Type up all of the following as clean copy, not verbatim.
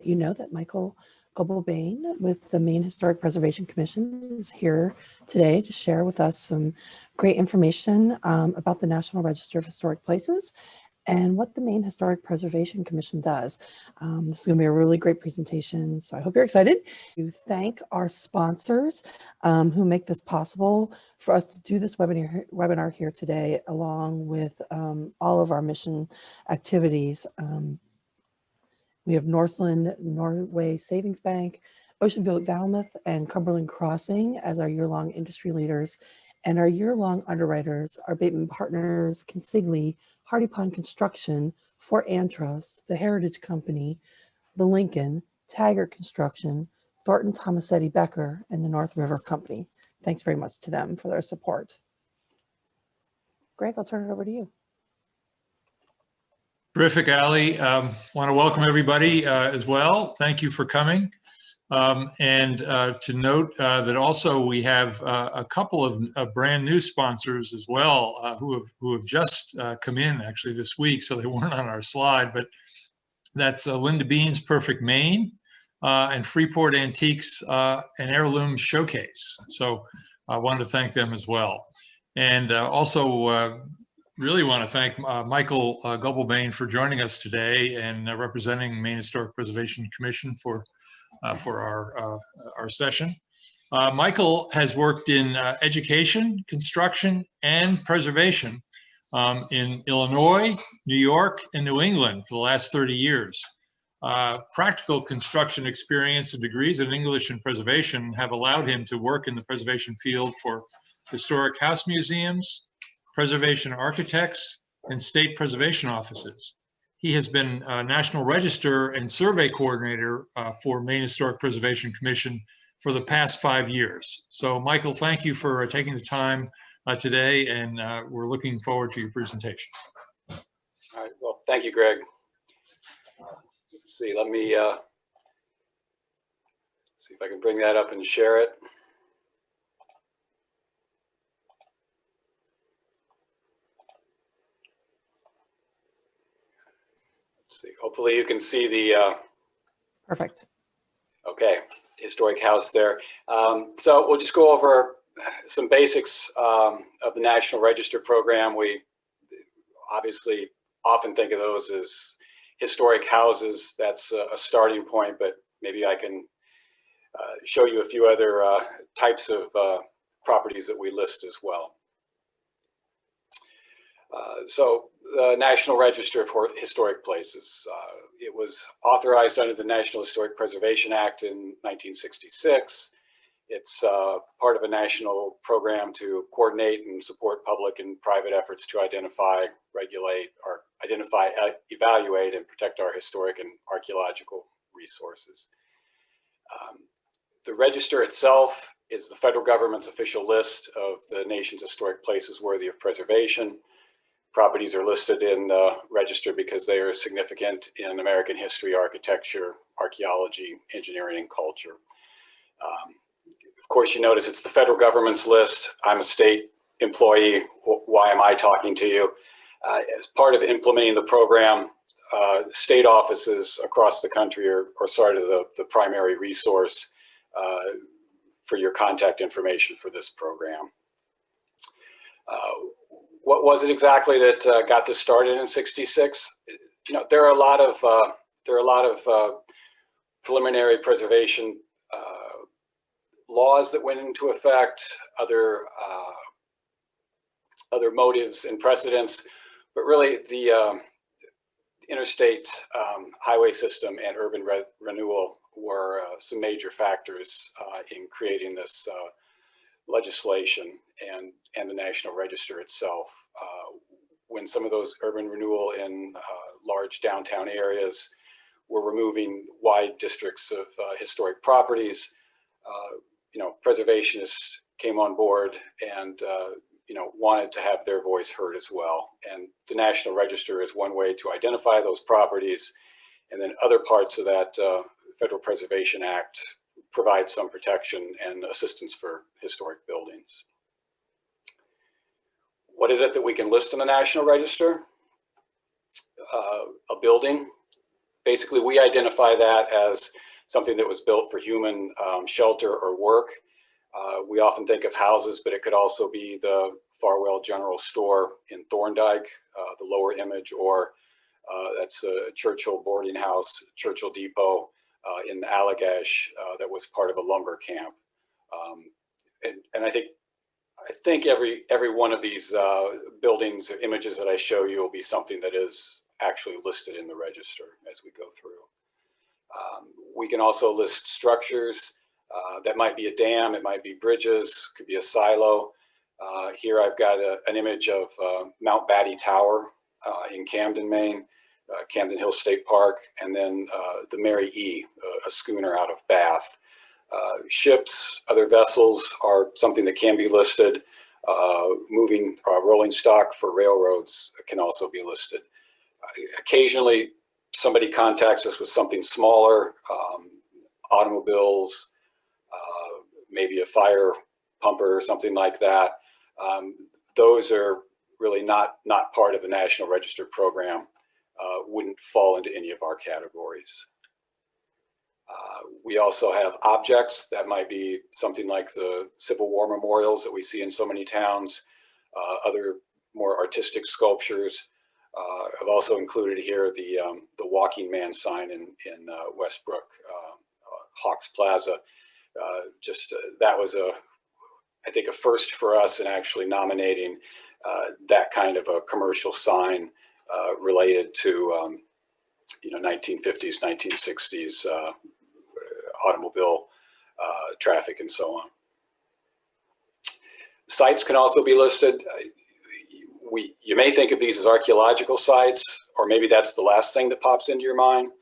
you know that Michael Goebel-Bain with the Maine Historic Preservation Commission is here today to share with us some great information about the National Register of Historic Places and what the Maine Historic Preservation Commission does. This is going to be a really great presentation, so I hope you're excited. To thank our sponsors who make this possible for us to do this webinar here today, along with all of our mission activities. We have Northland Norway Savings Bank, Oceanview Falmouth, and Cumberland Crossing as our year-long industry leaders, and our year-long underwriters, our Bateman Partners, Consigli, Hardy Pond Construction, Fort Antros, the Heritage Company, the Lincoln, Taggart Construction, Thornton Tomasetti Becker, and the North River Company. Thanks very much to them for their support. Greg, I'll turn it over to you. Terrific, Ali. Want to welcome everybody as well. Thank you for coming. And to note that also we have a couple of brand new sponsors as well who have just come in actually this week, so they weren't on our slide, but that's Linda Bean's Perfect Maine and Freeport Antiques and Heirloom Showcase. So I wanted to thank them as well. And also really want to thank Michael Goebel-Bain for joining us today and representing Maine Historic Preservation Commission for our session. Michael has worked in education, construction, and preservation in Illinois, New York, and New England for the last 30 years. Practical construction experience and degrees in English and preservation have allowed him to work in the preservation field for historic house museums, preservation architects, and state preservation offices. He has been National Register and Survey Coordinator for Maine Historic Preservation Commission for the past 5 years. So Michael, thank you for taking the time today, and we're looking forward to your presentation. All right, well, thank you, Greg. Let's see, let me see if I can bring that up and share it. See, hopefully you can see the Perfect. Okay, historic house there. So we'll just go over some basics of the National Register program. We obviously often think of those as historic houses. That's a starting point, but maybe I can show you a few other types of properties that we list as well. So the National Register for Historic Places. It was authorized under the National Historic Preservation Act in 1966. It's part of a national program to coordinate and support public and private efforts to identify, regulate, or evaluate, and protect our historic and archaeological resources. The register itself is the federal government's official list of the nation's historic places worthy of preservation. Properties are listed in the register because they are significant in American history, architecture, archaeology, engineering, and culture. Of course, you notice it's the federal government's list. I'm a state employee. Why am I talking to you? As part of implementing the program, state offices across the country are sort of the primary resource for your contact information for this program. What was it exactly that got this started in '66? You know, there are a lot of preliminary preservation laws that went into effect, other motives and precedents, but really the interstate highway system and urban renewal were some major factors in creating this legislation and the National Register itself. When some of those urban renewal in large downtown areas were removing wide districts of historic properties, you know, preservationists came on board and you know, wanted to have their voice heard as well. And the National Register is one way to identify those properties, and then other parts of that Federal Preservation Act provide some protection and assistance for historic buildings. What is it that we can list in the National Register? A building, Basically, we identify that as something that was built for human shelter or work. We often think of houses, but it could also be the Farwell General Store in Thorndike, the lower image, or that's a Churchill boarding house, Churchill Depot in the Allagash that was part of a lumber camp. And I think every one of these buildings, images that I show you, will be something that is actually listed in the register as we go through. We can also list structures. That might be a dam, it might be bridges, could be a silo. Here I've got an image of Mount Batty Tower in Camden, Maine, Camden Hill State Park, and then the Mary E, a schooner out of Bath. Ships, other vessels are something that can be listed. Moving rolling stock for railroads can also be listed. Occasionally, somebody contacts us with something smaller, automobiles, maybe a fire pumper or something like that. Those are really not part of the National Register program, wouldn't fall into any of our categories. We also have objects that might be something like the Civil War memorials that we see in so many towns, other more artistic sculptures. I've also included here the Walking Man sign in Westbrook, Hawks Plaza. That was I think a first for us in actually nominating that kind of a commercial sign related to 1950s, 1960s automobile traffic and so on. Sites can also be listed. You may think of these as archaeological sites, or maybe that's the last thing that pops into your mind.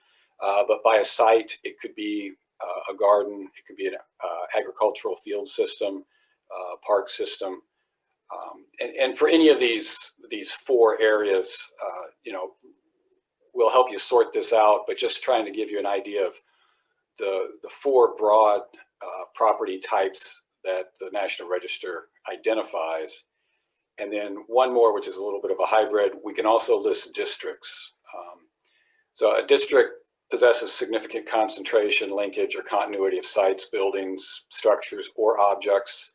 But by a site, it could be a garden, it could be an agricultural field system, park system. And for any of these four areas, we'll help you sort this out, but just trying to give you an idea of the four broad property types that the National Register identifies. And then one more, which is a little bit of a hybrid, we can also list districts. So a district possesses significant concentration, linkage, or continuity of sites, buildings, structures, or objects.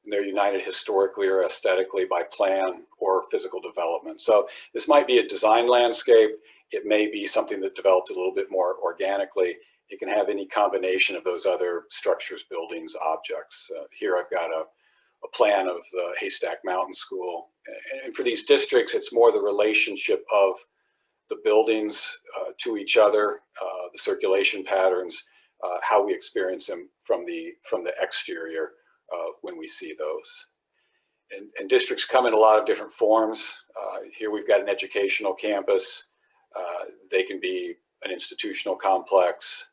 And they're united historically or aesthetically by plan or physical development. So this might be a design landscape. It may be something that developed a little bit more organically. It can have any combination of those other structures, buildings, objects. Here I've got a plan of the Haystack Mountain School. And for these districts, it's more the relationship of the buildings to each other, the circulation patterns, how we experience them from the exterior when we see those. And districts come in a lot of different forms. Here we've got an educational campus. They can be an institutional complex.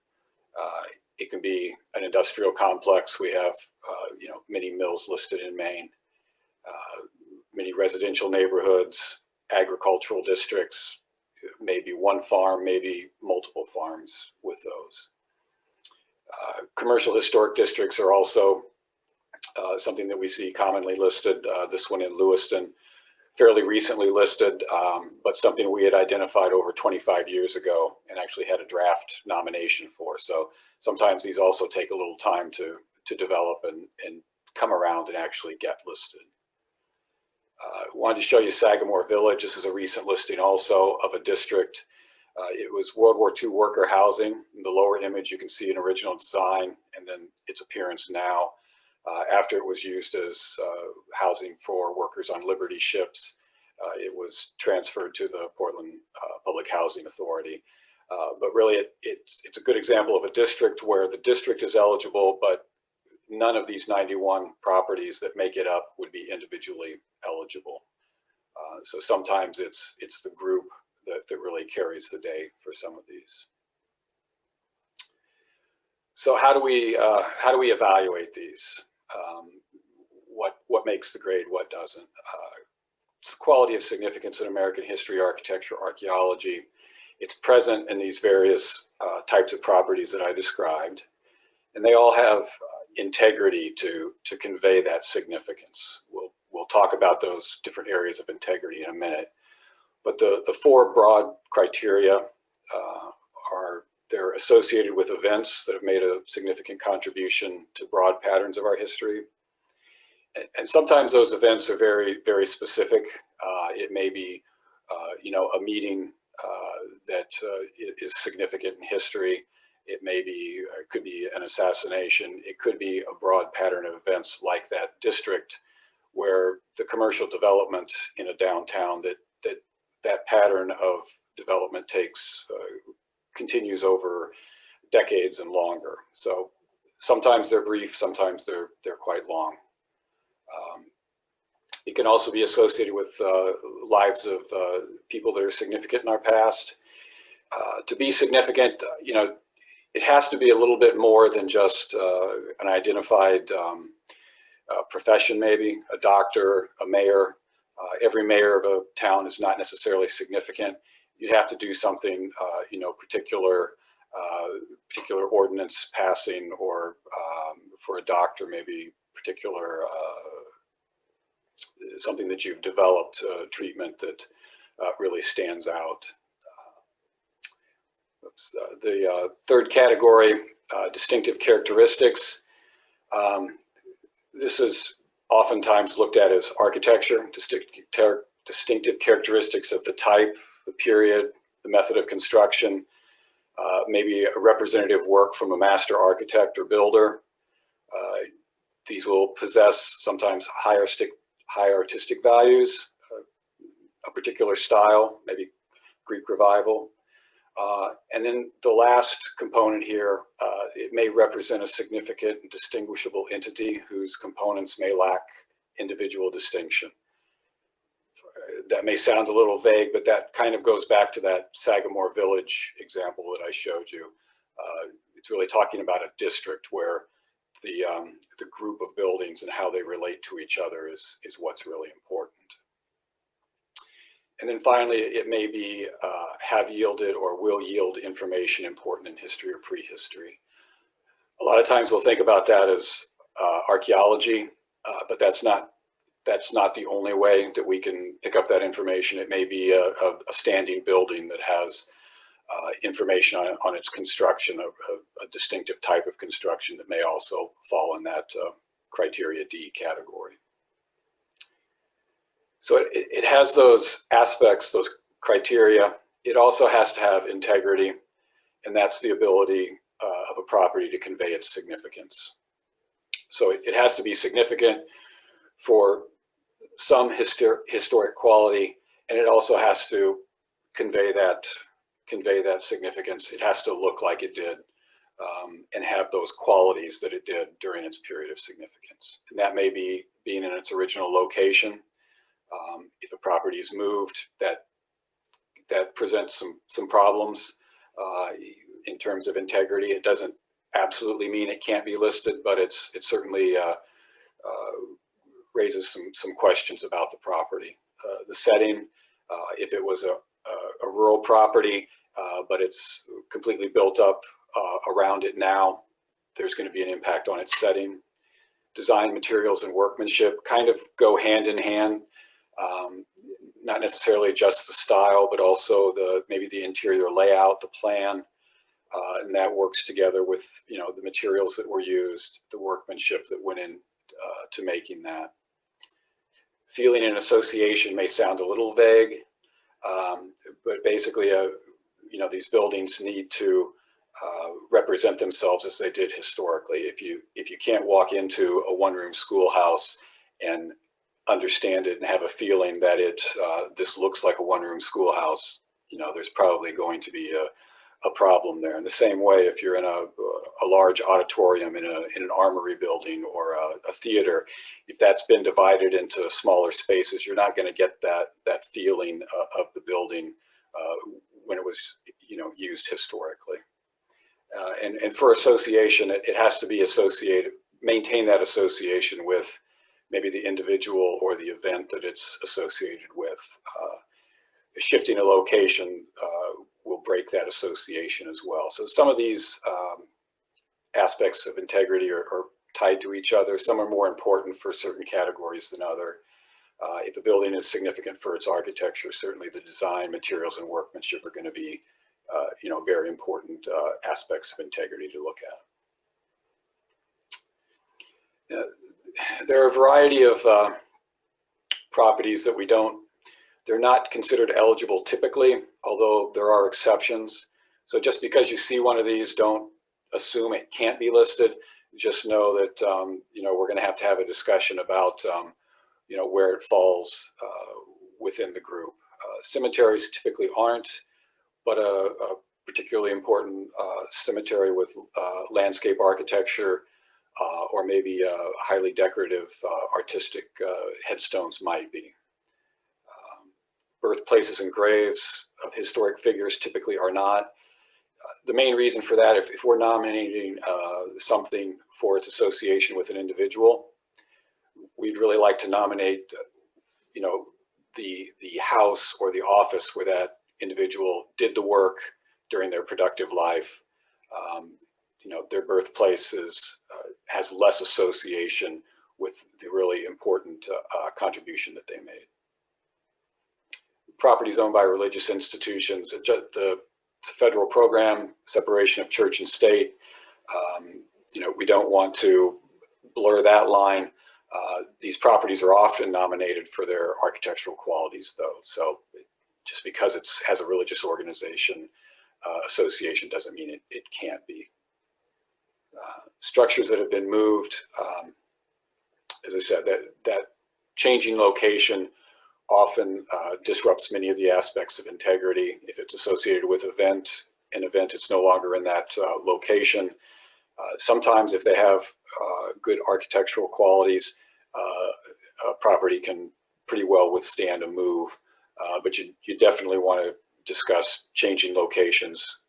It can be an industrial complex. We have many mills listed in Maine, many residential neighborhoods, agricultural districts, maybe one farm, maybe multiple farms with those. Commercial historic districts are also something that we see commonly listed. This one in Lewiston, fairly recently listed, but something we had identified over 25 years ago and actually had a draft nomination for. So sometimes these also take a little time to develop and come around and actually get listed. Wanted to show you Sagamore Village. This is a recent listing also of a district. It was World War II worker housing. In the lower image, you can see an original design and then its appearance now. After it was used as housing for workers on Liberty ships, it was transferred to the Portland Public Housing Authority. But really, it's a good example of a district where the district is eligible, but none of these 91 properties that make it up would be individually eligible. So sometimes it's the group that really carries the day for some of these. So how do we evaluate these? What makes the grade, what doesn't? It's the quality of significance in American history, architecture, archaeology. It's present in these various types of properties that I described, and they all have integrity to convey that significance. We'll talk about those different areas of integrity in a minute, but the four broad criteria are they're associated with events that have made a significant contribution to broad patterns of our history. And sometimes those events are very, very specific. It may be, a meeting that is significant in history. It may be, it could be an assassination. It could be a broad pattern of events like that district where the commercial development in a downtown that pattern of development continues over decades and longer. So sometimes they're brief, sometimes they're quite long. It can also be associated with lives of people that are significant in our past. To be significant, it has to be a little bit more than just an identified profession, maybe a doctor, a mayor. Every mayor of a town is not necessarily significant. You'd have to do something, particular ordinance passing, or for a doctor, maybe particular something that you've developed, treatment that really stands out. The third category, distinctive characteristics. This is oftentimes looked at as architecture, distinctive characteristics of the type, the period, the method of construction, maybe a representative work from a master architect or builder. These will possess sometimes high artistic values, a particular style, maybe Greek Revival. And then the last component here, it may represent a significant and distinguishable entity whose components may lack individual distinction. That may sound a little vague, but that kind of goes back to that Sagamore Village example that I showed you. It's really talking about a district where the group of buildings and how they relate to each other is what's really important. And then finally, it may be have yielded or will yield information important in history or prehistory. A lot of times we'll think about that as archaeology, but that's not the only way that we can pick up that information. It may be a standing building that has information on its construction, a distinctive type of construction that may also fall in that criteria D category. So it has those aspects, those criteria. It also has to have integrity, and that's the ability of a property to convey its significance. So it has to be significant for some historic quality, and it also has to convey that significance. It has to look like it did and have those qualities that it did during its period of significance. And that may be being in its original location. If a property is moved, that presents some problems in terms of integrity. It doesn't absolutely mean it can't be listed, but it certainly raises some questions about the property. The setting, if it was a rural property, but it's completely built up around it now, there's going to be an impact on its setting. Design, materials, and workmanship kind of go hand in hand. Not necessarily just the style, but also maybe the interior layout, the plan, and that works together with the materials that were used, the workmanship that went in to making that. Feeling and association may sound a little vague, but basically, these buildings need to represent themselves as they did historically. If you can't walk into a one-room schoolhouse and understand it and have a feeling that this looks like a one-room schoolhouse, there's probably going to be a problem there. In the same way, if you're in a large auditorium in an armory building or a theater, if that's been divided into smaller spaces, you're not going to get that feeling of the building when it was used historically. And for association, it has to be associated, maintain that association with maybe the individual or the event that it's associated with. Shifting a location will break that association as well. So some of these aspects of integrity are tied to each other. Some are more important for certain categories than other. If a building is significant for its architecture, certainly the design, materials, and workmanship are going to be very important aspects of integrity to look at. There are a variety of properties that they're not considered eligible typically, although there are exceptions. So just because you see one of these, don't assume it can't be listed. Just know that, we're going to have a discussion about, where it falls within the group. Cemeteries typically aren't, but a particularly important cemetery with landscape architecture or maybe highly decorative artistic headstones might be. Birthplaces and graves of historic figures typically are not. The main reason for that, if we're nominating something for its association with an individual, we'd really like to nominate, the house or the office where that individual did the work during their productive life. Their birthplace has less association with the really important contribution that they made. Properties owned by religious institutions, the federal program, separation of church and state. We don't want to blur that line. These properties are often nominated for their architectural qualities, though. So just because it has a religious organization association doesn't mean it can't be. Structures that have been moved, as I said, that changing location often disrupts many of the aspects of integrity. If it's associated with an event, it's no longer in that location. Sometimes if they have good architectural qualities, a property can pretty well withstand a move, but you definitely want to discuss changing locations,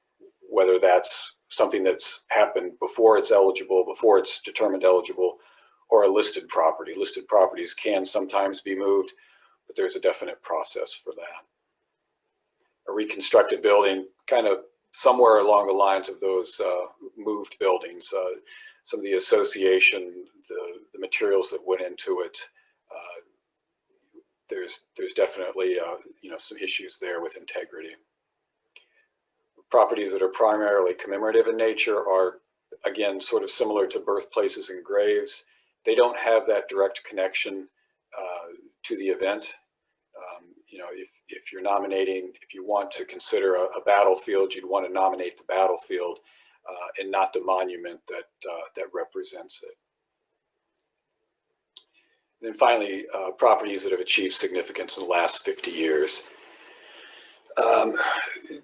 whether that's something that's happened before it's eligible, before it's determined eligible, or a listed property. Listed properties can sometimes be moved, but there's a definite process for that. A reconstructed building, kind of somewhere along the lines of those moved buildings, some of the association, the materials that went into it, there's definitely some issues there with integrity. Properties that are primarily commemorative in nature are, again, sort of similar to birthplaces and graves. They don't have that direct connection to the event. If you're nominating, if you want to consider a battlefield, you'd want to nominate the battlefield and not the monument that represents it. And then finally, properties that have achieved significance in the last 50 years.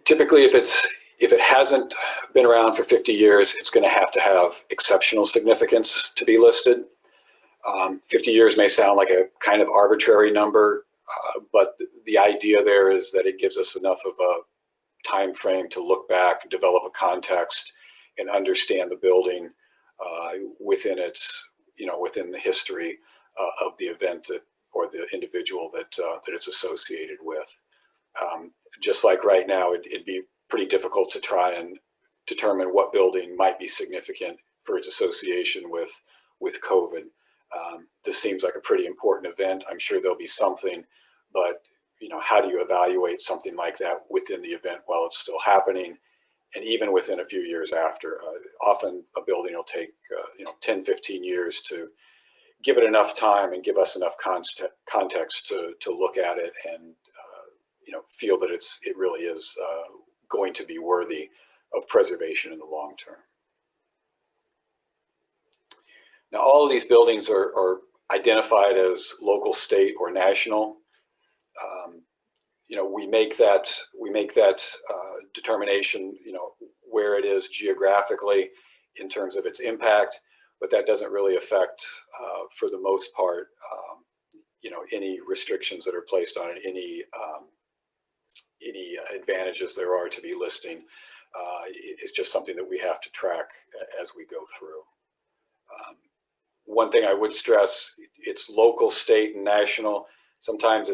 Typically, if it hasn't been around for 50 years, it's going to have exceptional significance to be listed. 50 years may sound like a kind of arbitrary number, but the idea there is that it gives us enough of a time frame to look back, develop a context, and understand the building within within the history of the event or the individual that it's associated with. Just like right now, it'd be pretty difficult to try and determine what building might be significant for its association with COVID. This seems like a pretty important event. I'm sure there'll be something, but how do you evaluate something like that within the event while it's still happening, and even within a few years after? Often a building will take 10, 15 years to give it enough time and give us enough context to look at it and feel that it really is going to be worthy of preservation in the long term. Now, all of these buildings are identified as local, state, or national. We make that determination, where it is geographically in terms of its impact, but that doesn't really affect, for the most part, any restrictions that are placed on it, any advantages there are to be listing. It's just something that we have to track as we go through. One thing I would stress, it's local, state, and national. Sometimes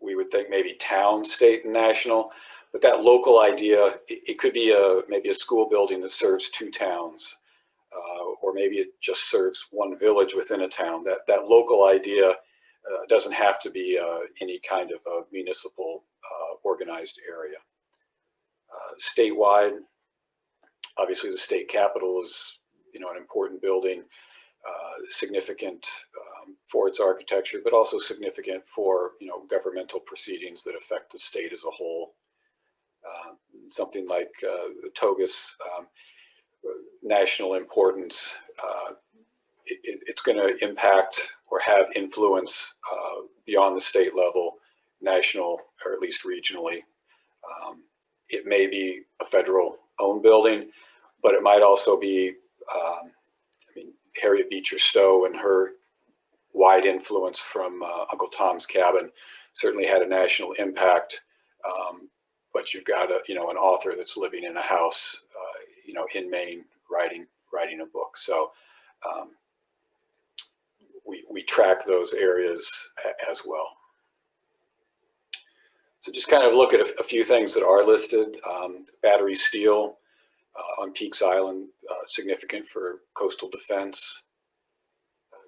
we would think maybe town, state, and national, but that local idea, it could be maybe a school building that serves 2 towns, or maybe it just serves 1 village within a town. That local idea doesn't have to be any kind of a municipal organized area. Statewide, obviously the state capitol is, an important building, significant for its architecture, but also significant for, governmental proceedings that affect the state as a whole. Something like the Togus, national importance, it's going to impact or have influence beyond the state level, national, or at least regionally. It may be a federal owned building, but it might also be, Harriet Beecher Stowe and her wide influence from Uncle Tom's Cabin certainly had a national impact. But you've got an author that's living in a house, in Maine, writing a book. So we track those areas as well. So just kind of look at a few things that are listed. Battery steel on Peaks Island, significant for coastal defense.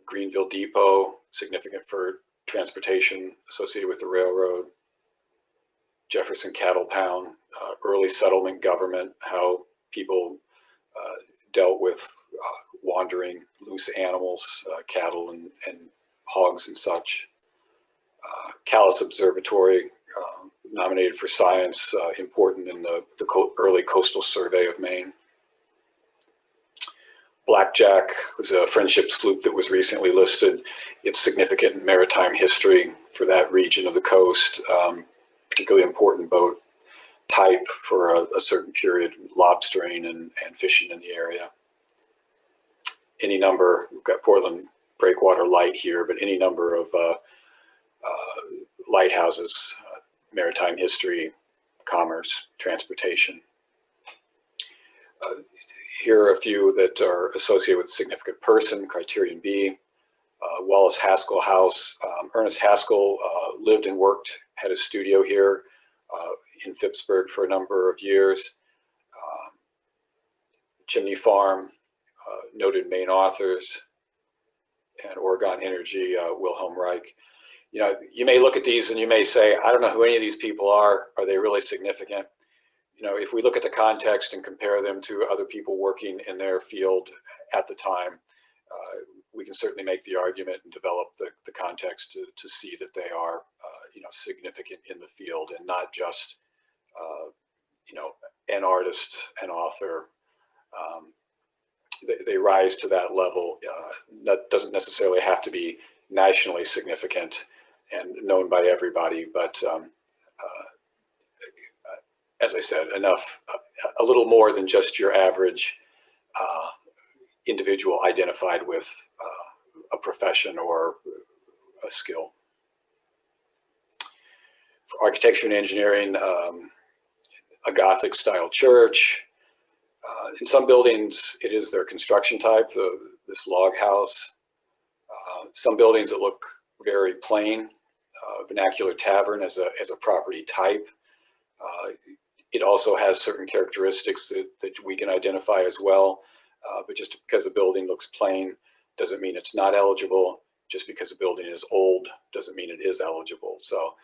Greenville Depot, significant for transportation associated with the railroad. Jefferson Cattle Pound, early settlement government, how people dealt with wandering loose animals, cattle and hogs and such. Calais Observatory, nominated for science, important in the early coastal survey of Maine. Blackjack was a friendship sloop that was recently listed. It's significant in maritime history for that region of the coast, particularly important boat type for a certain period, lobstering and fishing in the area. Any number, we've got Portland Breakwater Light here, but any number of lighthouses, maritime history, commerce, transportation. Here are a few that are associated with significant person, criterion B. Wallace Haskell House. Ernest Haskell lived and worked, had a studio here in Phippsburg for a number of years. Chimney Farm, noted Maine authors, and Oregon Energy, Wilhelm Reich. You may look at these and you may say, I don't know who any of these people are. Are they really significant? If we look at the context and compare them to other people working in their field at the time, we can certainly make the argument and develop the context to see that they are, significant in the field and not just, an artist, an author. They rise to that level. That doesn't necessarily have to be nationally significant and known by everybody, but as I said, enough, a little more than just your average individual identified with a profession or a skill. For architecture and engineering, a Gothic style church. In some buildings, it is their construction type, this log house. Some buildings that look very plain, vernacular tavern as a property type. It also has certain characteristics that we can identify as well, but just because a building looks plain doesn't mean it's not eligible. Just because a building is old doesn't mean it is eligible. So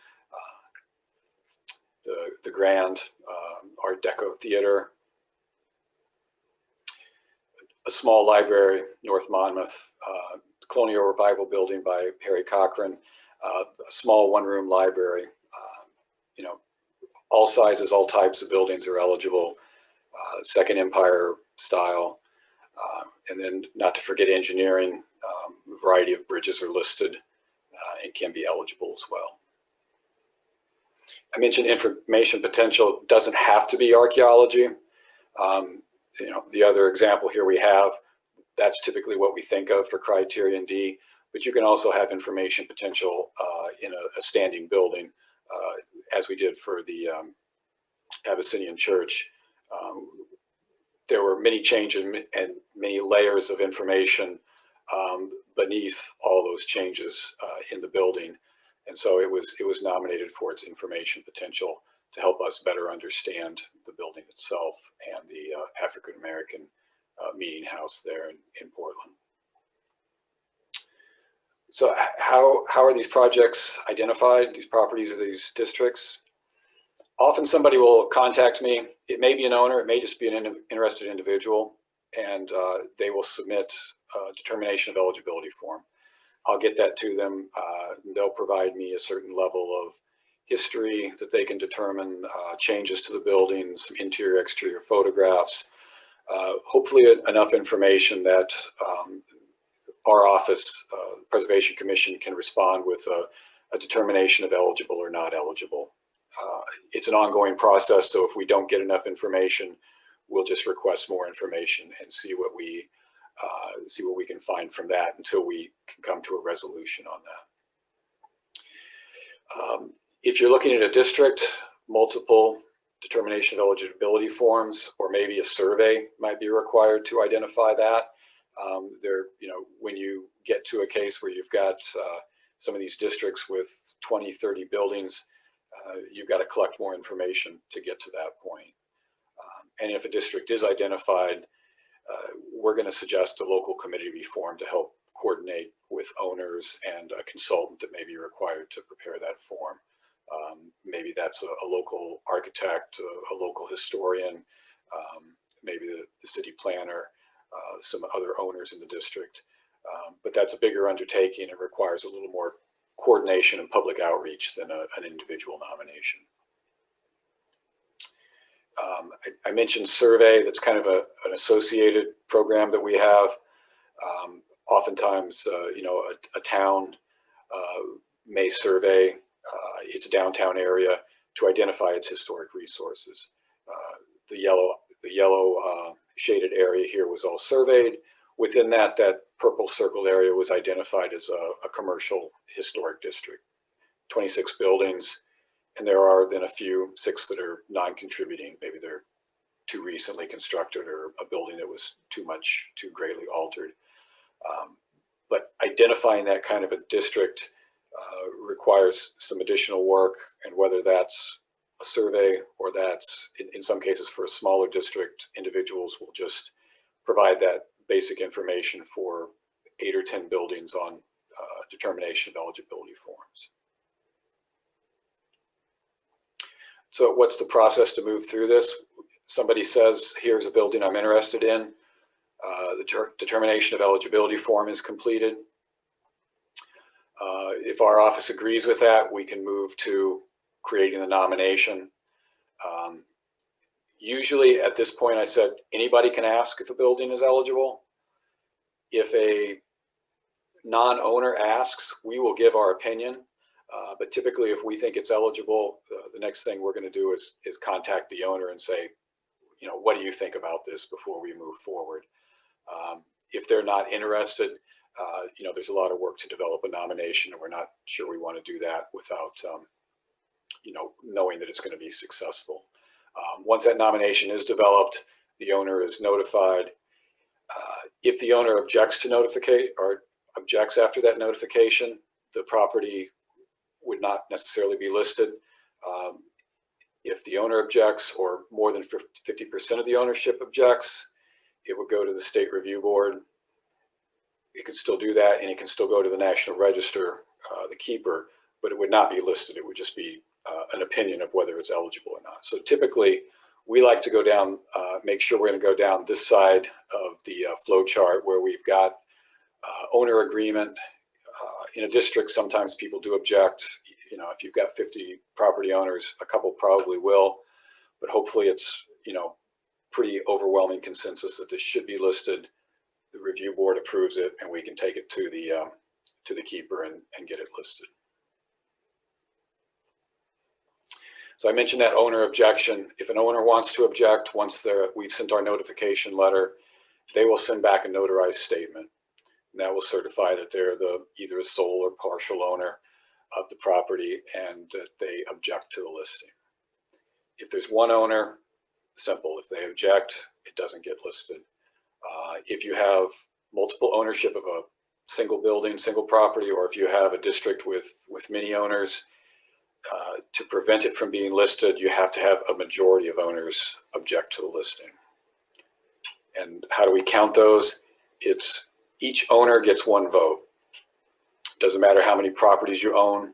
the Grand Art Deco Theater, a small library, North Monmouth, Colonial Revival building by Harry Cochran, a small one-room library. All sizes, all types of buildings are eligible, Second Empire style. And then not to forget engineering, a variety of bridges are listed and can be eligible as well. I mentioned information potential doesn't have to be archaeology. The other example here we have, that's typically what we think of for criterion D, but you can also have information potential in a standing building, as we did for the Abyssinian Church. There were many changes and many layers of information beneath all those changes in the building. And so it was nominated for its information potential to help us better understand the building itself and the African-American meeting house there in Portland. So how are these projects identified, these properties or these districts? Often somebody will contact me. It may be an owner, it may just be an interested individual, and they will submit a determination of eligibility form. I'll get that to them. They'll provide me a certain level of history that they can determine, changes to the building, some interior, exterior photographs, hopefully enough information that our office, Preservation Commission, can respond with a determination of eligible or not eligible. It's an ongoing process, so if we don't get enough information, we'll just request more information and see what we can find from that until we can come to a resolution on that. If you're looking at a district, multiple determination of eligibility forms, or maybe a survey might be required to identify that. When you get to a case where you've got some of these districts with 20, 30 buildings, you've got to collect more information to get to that point. And if a district is identified, we're going to suggest a local committee be formed to help coordinate with owners and a consultant that may be required to prepare that form. Maybe that's a local architect, a local historian, maybe the city planner, some other owners in the district. But that's a bigger undertaking. It requires a little more coordination and public outreach than an individual nomination. I mentioned survey. That's kind of an associated program that we have. Oftentimes, a town may survey its downtown area to identify its historic resources. The yellow shaded area here was all surveyed. Within that purple circled area was identified as a commercial historic district, 26 buildings. And there are then a few, 6 that are non-contributing. Maybe they're too recently constructed or a building that was too greatly altered. But identifying that kind of a district requires some additional work, and whether that's a survey or that's, in some cases for a smaller district, individuals will just provide that basic information for 8 or 10 buildings on determination of eligibility forms. So what's the process to move through this? Somebody says, here's a building I'm interested in. The determination of eligibility form is completed. If our office agrees with that, we can move to creating the nomination. Usually at this point, I said, anybody can ask if a building is eligible. If a non-owner asks, we will give our opinion. But typically, if we think it's eligible, the next thing we're going to do is contact the owner and say, what do you think about this before we move forward? If they're not interested, there's a lot of work to develop a nomination, and we're not sure we want to do that without, knowing that it's going to be successful. Once that nomination is developed, the owner is notified. If the owner objects to notification or objects after that notification, the property would not necessarily be listed. If the owner objects, or more than 50% of the ownership objects, it would go to the State Review Board. It could still do that, and it can still go to the National Register, the keeper, but it would not be listed. It would just be an opinion of whether it's eligible or not. So typically, we like to go down, make sure we're going to go down this side of the flow chart where we've got owner agreement. In a district, sometimes people do object. If you've got 50 property owners, a couple probably will, but hopefully it's, pretty overwhelming consensus that this should be listed. The review board approves it, and we can take it to the keeper and get it listed. So I mentioned that owner objection. If an owner wants to object, once we've sent our notification letter, they will send back a notarized statement. And that will certify that they're either a sole or partial owner of the property and that they object to the listing. If there's one owner, simple. If they object, it doesn't get listed. If you have multiple ownership of a single building, single property, or if you have a district with many owners, to prevent it from being listed, you have to have a majority of owners object to the listing. And how do we count those? It's each owner gets one vote. Doesn't matter how many properties you own.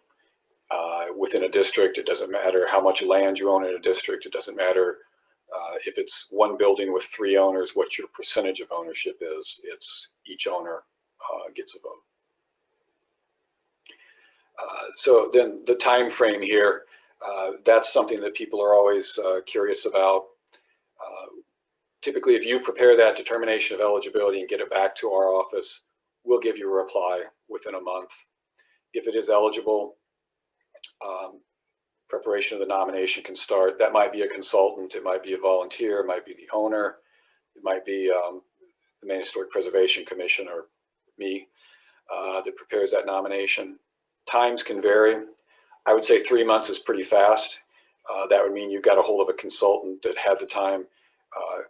within a district. It doesn't matter how much land you own in a district. It doesn't matter if it's one building with 3 owners, what your percentage of ownership is. It's each owner gets a vote. So then the time frame here, that's something that people are always curious about. Typically, if you prepare that determination of eligibility and get it back to our office, we'll give you a reply within a month. If it is eligible, preparation of the nomination can start. That might be a consultant, it might be a volunteer, it might be the owner, it might be the Maine Historic Preservation Commission or me that prepares that nomination. Times can vary. I would say 3 months is pretty fast. That would mean you got a hold of a consultant that had the time,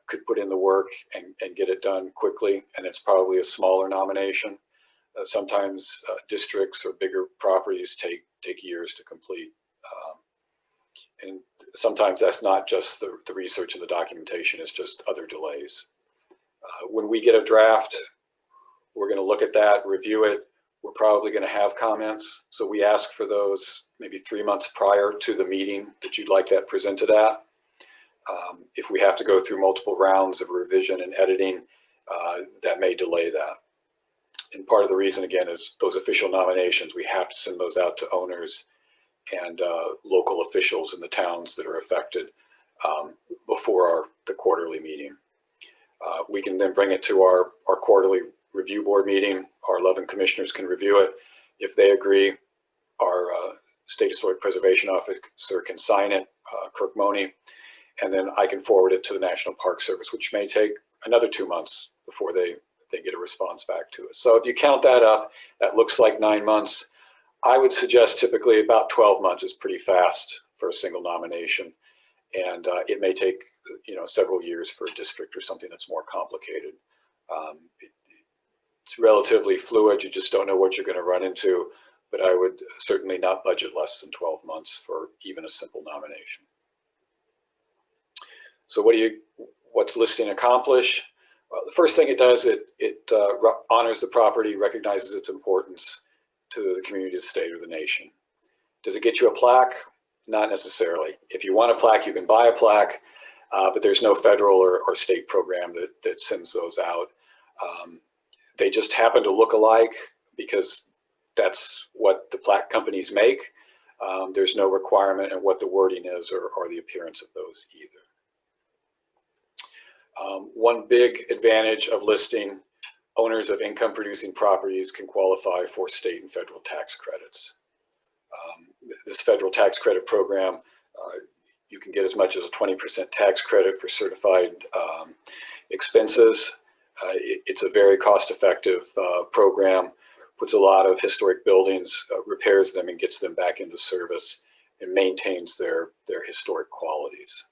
could put in the work and get it done quickly, and it's probably a smaller nomination. Sometimes districts or bigger properties take years to complete. And sometimes that's not just the research and the documentation, it's just other delays. When we get a draft, we're going to look at that, review it. We're probably going to have comments. So we ask for those maybe 3 months prior to the meeting that you'd like that presented at. If we have to go through multiple rounds of revision and editing, that may delay that. And part of the reason, again, is those official nominations, we have to send those out to owners and local officials in the towns that are affected before the quarterly meeting. We can then bring it to our quarterly review board meeting. Our 11 commissioners can review it. If they agree, our State Historic Preservation Officer can sign it, Kirk Money, and then I can forward it to the National Park Service, which may take another 2 months before they get a response back to us. So if you count that up, that looks like 9 months. I would suggest typically about 12 months is pretty fast for a single nomination. And it may take, several years for a district or something that's more complicated. It's relatively fluid. You just don't know what you're going to run into, but I would certainly not budget less than 12 months for even a simple nomination. So what's listing accomplish? Well, the first thing it does, it honors the property, recognizes its importance to the community, the state, or the nation. Does it get you a plaque? Not necessarily. If you want a plaque, you can buy a plaque, but there's no federal or state program that sends those out. They just happen to look alike because that's what the plaque companies make. There's no requirement in what the wording is or the appearance of those either. One big advantage of listing: owners of income producing properties can qualify for state and federal tax credits. This federal tax credit program, you can get as much as a 20% tax credit for certified expenses. It's a very cost-effective program, puts a lot of historic buildings, repairs them and gets them back into service and maintains their historic qualities.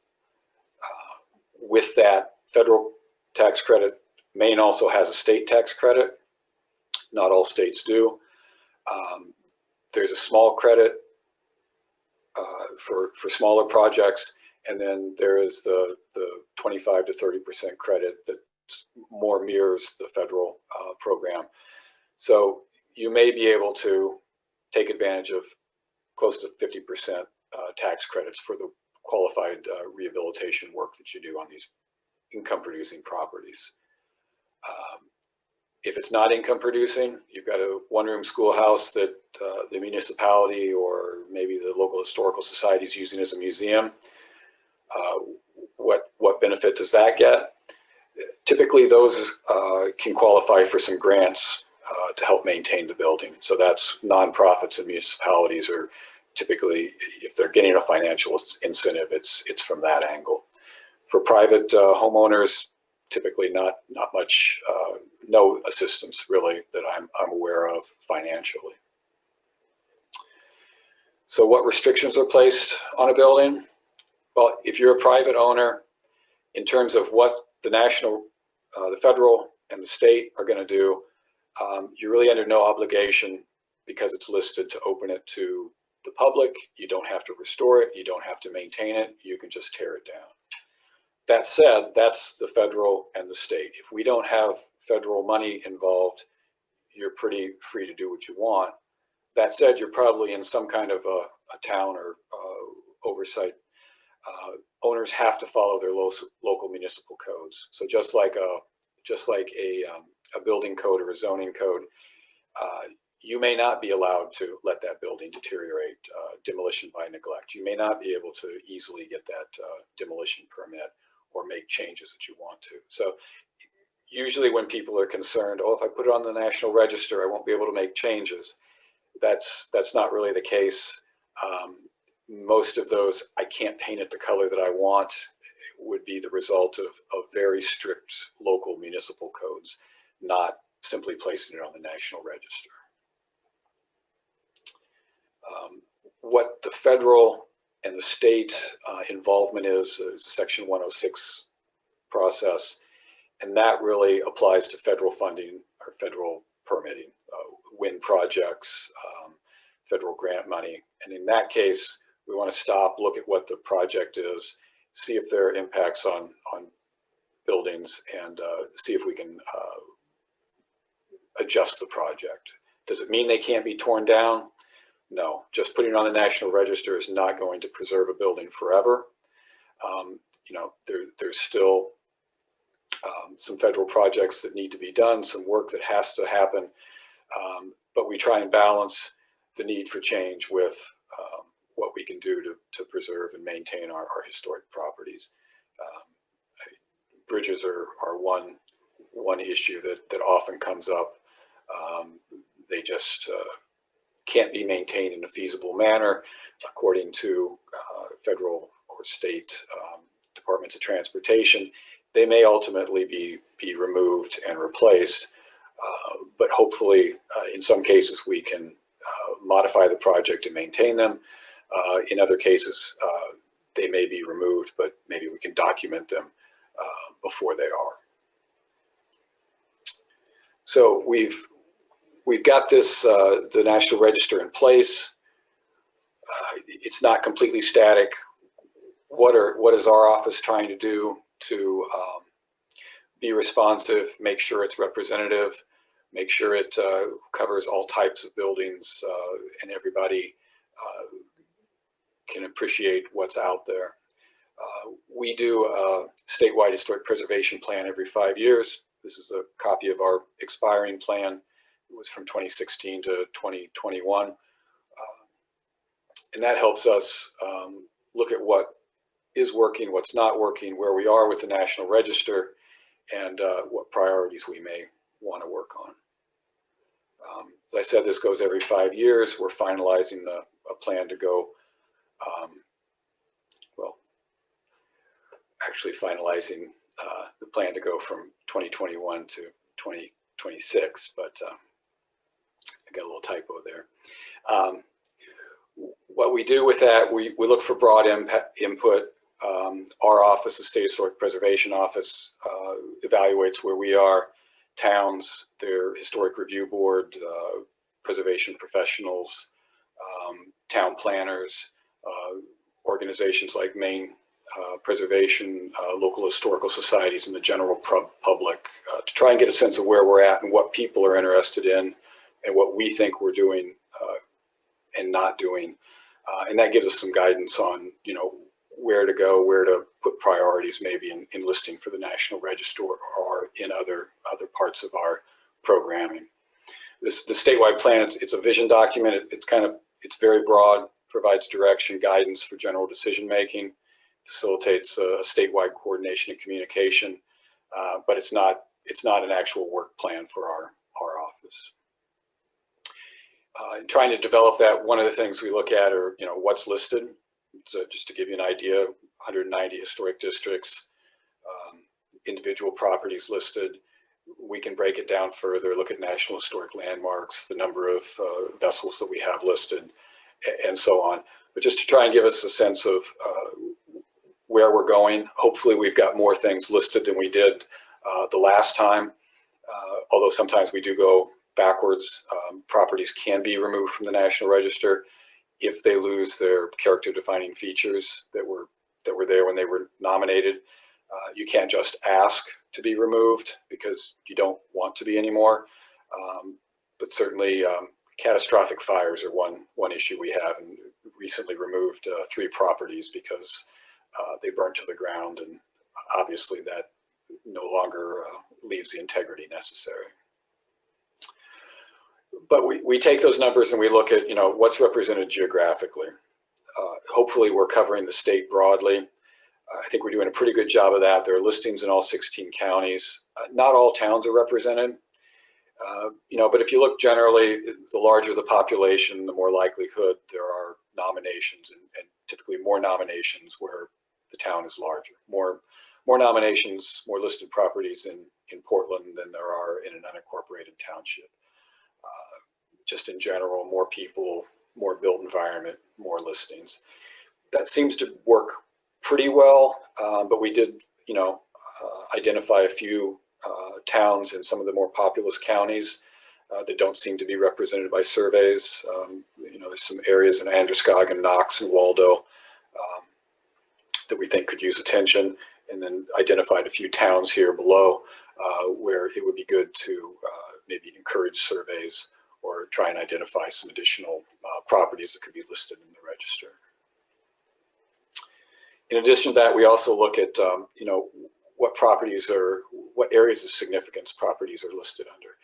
With that federal tax credit, Maine also has a state tax credit. Not all states do. There's a small credit for smaller projects, and then there is the 25 to 30% credit that more mirrors the federal program. So you may be able to take advantage of close to 50% tax credits for the qualified rehabilitation work that you do on these income producing properties. If it's not income producing, you've got a one-room schoolhouse that the municipality or maybe the local historical society is using as a museum. What benefit does that get? Typically those can qualify for some grants to help maintain the building. So that's nonprofits and municipalities are typically, if they're getting a financial incentive, it's from that angle. For private homeowners, typically not much, no assistance really that I'm aware of financially. So what restrictions are placed on a building? Well, if you're a private owner, in terms of what the national, the federal and the state are going to do, you're really under no obligation because it's listed to open it to the public. You don't have to restore it. You don't have to maintain it. You can just tear it down. That said, that's the federal and the state. If we don't have federal money involved, you're pretty free to do what you want. That said, you're probably in some kind of a town or oversight. Owners have to follow their local municipal codes. So just like a building code or a zoning code, you may not be allowed to let that building deteriorate, demolition by neglect. You may not be able to easily get that demolition permit or make changes that you want to. So usually when people are concerned, oh, if I put it on the National Register, I won't be able to make changes. That's not really the case. Most of those, I can't paint it the color that I want, would be the result of very strict local municipal codes, not simply placing it on the National Register. What the federal and the state involvement is a Section 106 process, and that really applies to federal funding or federal permitting, wind projects, federal grant money. And in that case, we want to stop, look at what the project is, see if there are impacts on buildings, and see if we can adjust the project. Does it mean they can't be torn down? No, just putting it on the National Register is not going to preserve a building forever. You know, there's still some federal projects that need to be done, some work that has to happen, but we try and balance the need for change with what we can do to preserve and maintain our historic properties. Bridges are one issue that often comes up. They just can't be maintained in a feasible manner according to federal or state departments of transportation. They may ultimately be removed and replaced, but hopefully in some cases we can modify the project and maintain them. In other cases, they may be removed, but maybe we can document them before they are. So we've got this, the National Register in place. It's not completely static. What is our office trying to do to be responsive, make sure it's representative, make sure it covers all types of buildings and everybody can appreciate what's out there. We do a statewide historic preservation plan every 5 years. This is a copy of our expiring plan. It was from 2016 to 2021. And that helps us look at what is working, what's not working, where we are with the National Register, and what priorities we may want to work on. As I said, this goes every 5 years. We're finalizing a plan to go, well, actually finalizing the plan to go from 2021 to 2026, but I got a little typo there. What we do with that, we look for broad input. Our office, the State Historic Preservation Office, evaluates where we are. Towns, their historic review board, preservation professionals, town planners, organizations like Maine Preservation, local historical societies, and the general public, to try and get a sense of where we're at and what people are interested in and what we think we're doing and not doing. And that gives us some guidance on, you know, where to go, where to put priorities, maybe in listing for the National Register or in other parts of our programming. The statewide plan, it's a vision document. It's very broad, provides direction, guidance for general decision making, facilitates a statewide coordination and communication, but it's not an actual work plan for our office. In trying to develop that, one of the things we look at are, you know, what's listed. So just to give you an idea, 190 historic districts, individual properties listed. We can break it down further, look at national historic landmarks, the number of vessels that we have listed, and so on. But just to try and give us a sense of where we're going. Hopefully we've got more things listed than we did the last time, although sometimes we do go backwards. Properties can be removed from the National Register if they lose their character defining features that were there when they were nominated. You can't just ask to be removed because you don't want to be anymore, but certainly Catastrophic fires are one issue we have, and recently removed 3 properties because they burned to the ground, and obviously that no longer leaves the integrity necessary. But we take those numbers and we look at, what's represented geographically. Hopefully we're covering the state broadly. I think we're doing a pretty good job of that. There are listings in all 16 counties. Not all towns are represented. But if you look generally, the larger the population, the more likelihood there are nominations, and typically more nominations where the town is larger. More nominations, more listed properties in Portland than there are in an unincorporated township. Just in general, more people, more built environment, more listings. That seems to work pretty well, but we did, identify a few towns in some of the more populous counties that don't seem to be represented by surveys. There's some areas in Androscoggin, Knox, and Waldo that we think could use attention, and then identified a few towns here below where it would be good to maybe encourage surveys or try and identify some additional properties that could be listed in the register. In addition to that, we also look at, what areas of significance properties are listed under.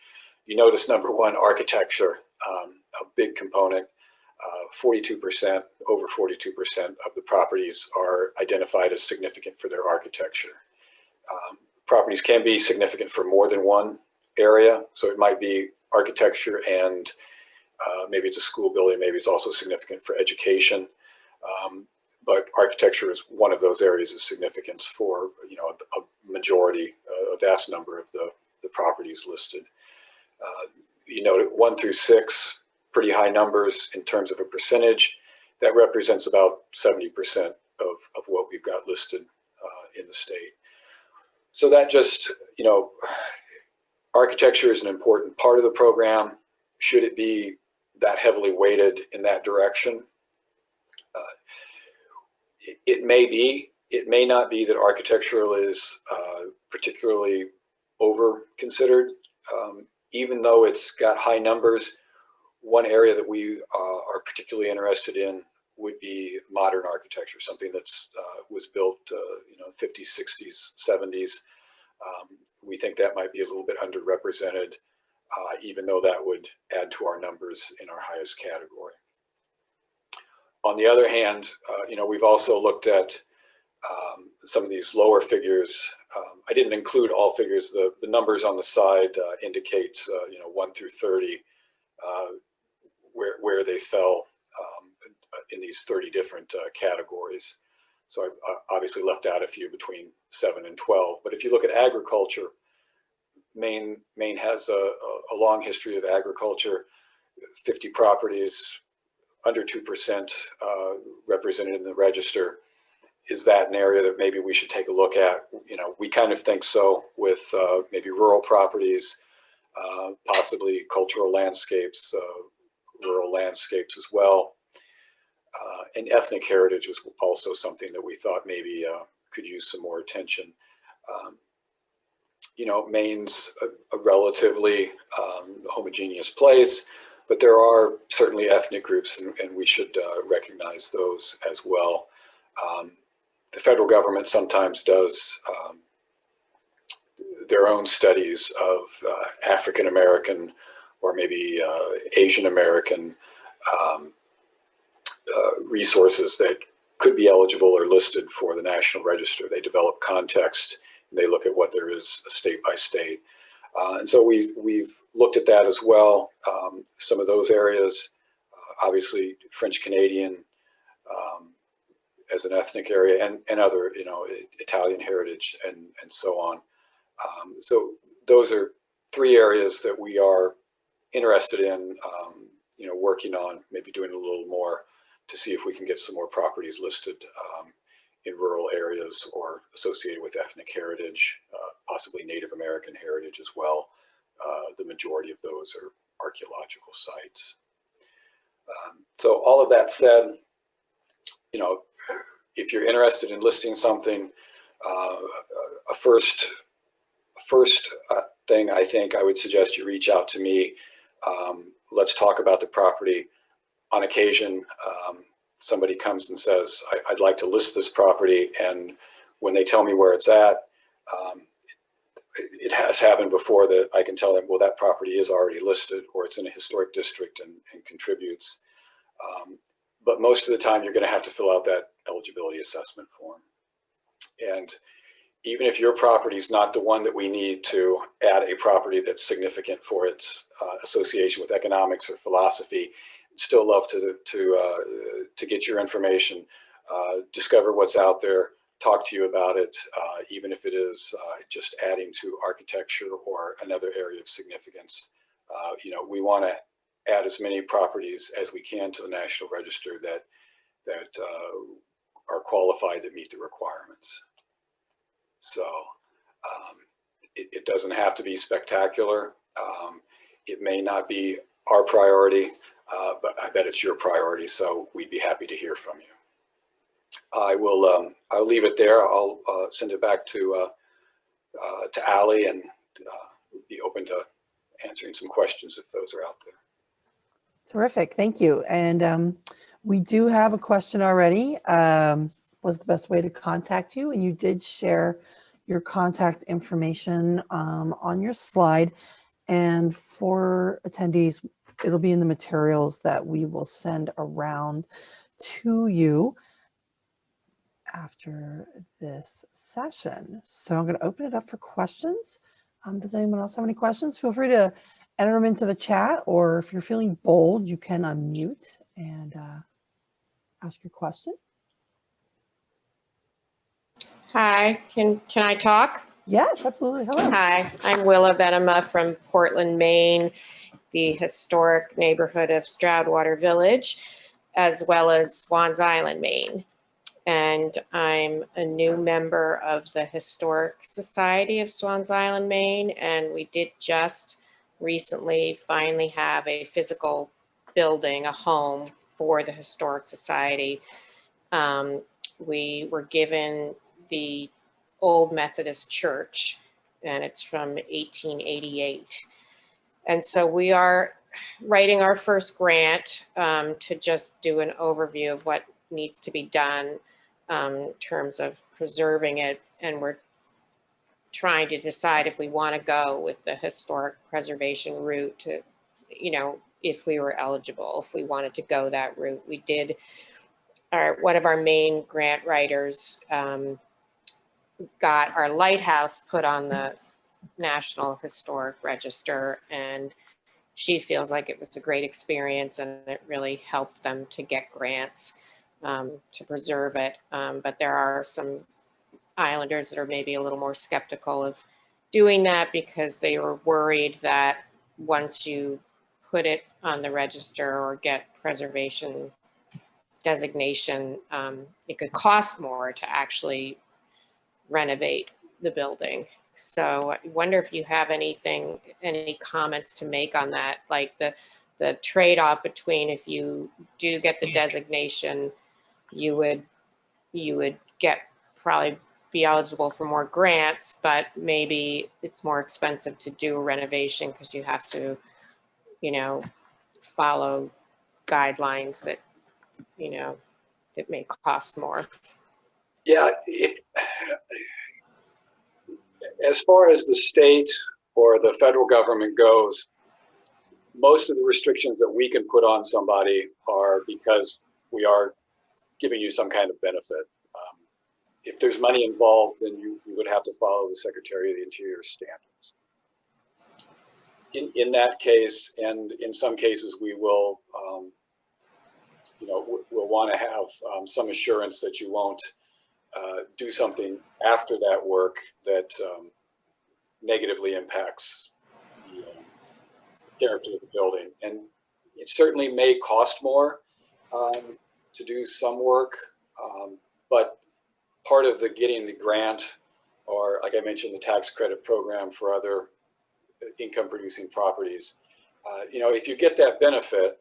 You notice number 1, architecture, a big component. 42%, over 42% of the properties are identified as significant for their architecture. Properties can be significant for more than one area, so it might be architecture and maybe it's a school building, maybe it's also significant for education. But architecture is one of those areas of significance for a majority, a vast number of the properties listed. You note 1 through 6, pretty high numbers in terms of a percentage. That represents about 70% of what we've got listed in the state. So that just, architecture is an important part of the program. Should it be that heavily weighted in that direction? It may be. It may not be that architectural is particularly over considered. Even though it's got high numbers, one area that we are particularly interested in would be modern architecture, something that's was built 50s, 60s, 70s. We think that might be a little bit underrepresented, even though that would add to our numbers in our highest category. On the other hand, we've also looked at some of these lower figures. I didn't include all figures. The numbers on the side indicate 1 through 30 where they fell in these 30 different categories. So I've obviously left out a few between 7 and 12. But if you look at agriculture, Maine has a long history of agriculture. 50 properties, under 2% represented in the register. Is that an area that maybe we should take a look at? We kind of think so, with maybe rural properties, possibly cultural landscapes, rural landscapes as well. And ethnic heritage was also something that we thought maybe could use some more attention. Maine's a relatively homogeneous place, but there are certainly ethnic groups, and we should recognize those as well. The federal government sometimes does their own studies of African American or maybe Asian American resources that could be eligible or listed for the National Register. They develop context, and they look at what there is state by state. And so we've looked at that as well. Some of those areas, obviously French Canadian as an ethnic area, and other, Italian heritage and so on. So those are 3 areas that we are interested in, working on, maybe doing a little more to see if we can get some more properties listed in rural areas or associated with ethnic heritage, possibly Native American heritage as well. The majority of those are archaeological sites. So all of that said, if you're interested in listing something, a first thing I think I would suggest you reach out to me. let's talk about the property. On occasion, somebody comes and says, I'd like to list this property, and when they tell me where it's at, it has happened before that I can tell them, well, that property is already listed, or it's in a historic district and contributes. But most of the time, you're going to have to fill out that eligibility assessment form. And even if your property is not the one that we need to add a property that's significant for its association with economics or philosophy, I'd still love to get your information, discover what's out there, talk to you about it, even if it is just adding to architecture or another area of significance. You know, we want to add as many properties as we can to the National Register that are qualified that meet the requirements. So it doesn't have to be spectacular. It may not be our priority, but I bet it's your priority. So we'd be happy to hear from you. I'll leave it there. I'll send it back to Allie, and be open to answering some questions if those are out there. Terrific, thank you. And we do have a question already. Was the best way to contact you? And you did share your contact information on your slide. And for attendees, it'll be in the materials that we will send around to you after this session. So I'm going to open it up for questions. Does anyone else have any questions? Feel free to enter them into the chat, or if you're feeling bold, you can unmute and ask your question. Hi, can I talk? Yes, absolutely. Hello. Hi, I'm Willa Benema from Portland, Maine, the historic neighborhood of Stroudwater Village, as well as Swans Island, Maine. And I'm a new member of the Historic Society of Swans Island, Maine, and we did just recently finally have a physical building, a home for the Historic Society. We were given the old Methodist church, and it's from 1888. And so we are writing our first grant to just do an overview of what needs to be done in terms of preserving it. And we're trying to decide if we want to go with the historic preservation route to, you know, if we were eligible, if we wanted to go that route. We did, one of our main grant writers got our lighthouse put on the National Historic Register, and she feels like it was a great experience and it really helped them to get grants to preserve it. But there are some islanders that are maybe a little more skeptical of doing that because they were worried that once you put it on the register or get preservation designation, it could cost more to actually renovate the building. So I wonder if you have any comments to make on that, like the trade-off between if you do get the designation, you would get probably be eligible for more grants, but maybe it's more expensive to do a renovation because you have to, you know, follow guidelines that, you know, it may cost more. Yeah, as far as the state or the federal government goes, most of the restrictions that we can put on somebody are because we are giving you some kind of benefit. If there's money involved, then you would have to follow the Secretary of the Interior standards. In that case, and in some cases, we will, you know, we'll want to have some assurance that you won't do something after that work that negatively impacts the character of the building. And it certainly may cost more to do some work, but part of getting the grant, or like I mentioned, the tax credit program for other income producing properties, you know, if you get that benefit,